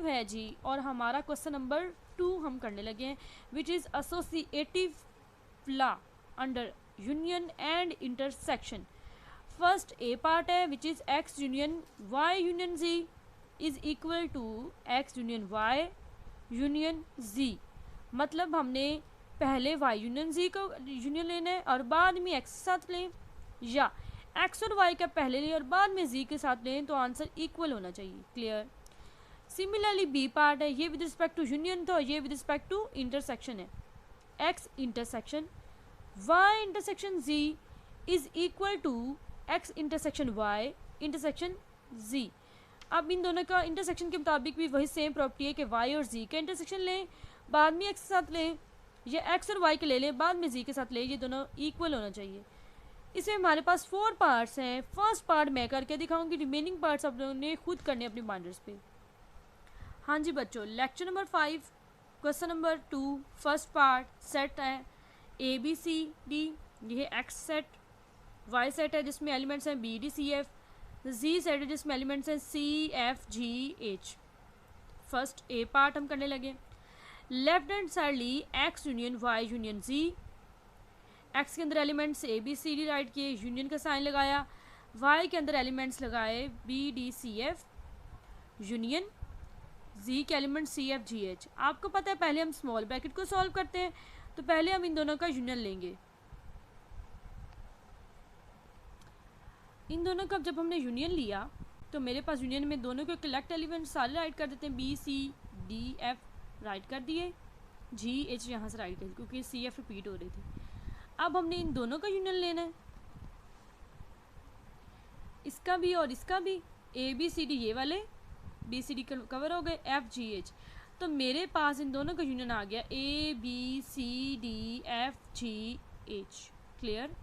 है जी, और हमारा क्वेश्चन नंबर 2 हम करने लगे हैं, which is associative law under union and intersection. First A part है which is X union Y union G is equal to X union Y union G. मतलब हमने पहले वाई यूनियन जी को यूनियन लेना है और बाद में एक्स के साथ लें, या एक्स और वाई का पहले लें और बाद में जी के साथ लें, तो आंसर इक्वल होना चाहिए। क्लियर। सिमिलरली बी पार्ट है, ये विद रिस्पेक्ट टू यूनियन था, ये विद रिस्पेक्ट टू इंटरसेक्शन है। X intersection Y intersection G is equal to X intersection Y intersection G. अब इन दोनों का इंटरसेक्शन के मुताबिक भी वही सेम प्रॉपर्टी है कि वाई और जी का इंटरसेक्शन लें, बाद में एक्स के साथ लें, या एक्स और वाई के ले लें, बाद में जी के साथ लें, ये दोनों इक्वल होना चाहिए। इसमें हमारे पास 4 पार्ट्स हैं। फर्स्ट पार्ट मैं करके दिखाऊंगी, रिमेनिंग पार्ट्स आप लोगों ने खुद करने अपने बाइंडर्स पे। हाँ जी बच्चों, lecture number 5 question number 2 first part set है ए बी सी डी, ये एक्स सेट, वाई सेट है जिसमें एलिमेंट्स हैं B D C F, G set है जिसमें एलिमेंट्स हैं C F G H. First A part हम करने लगे। लेफ्ट हैंड साइड ली X union Y union G, X के अंदर elements A B C D write किए, यूनियन का साइन लगाया, वाई के अंदर एलिमेंट्स लगाए B D C F union, G के element C F G H. आपको पता है पहले हम स्मॉल ब्रैकेट को सॉल्व करते हैं, तो पहले हम इन दोनों का यूनियन लेंगे। इन दोनों का जब हमने यूनियन लिया तो मेरे पास यूनियन में दोनों के कलेक्ट एलिमेंट सारे राइट कर देते हैं, B C D F write कर दिए, जी एच यहाँ से राइट कर दिए क्योंकि सी एफ रिपीट हो रही थी। अब हमने इन दोनों का यूनियन लेना है, इसका भी और इसका भी, ए बी सी डी ये वाले बी सी डी कवर हो गए, एफ जी एच। तो मेरे पास इन दोनों का यूनियन आ गया A B C D F G H. Clear.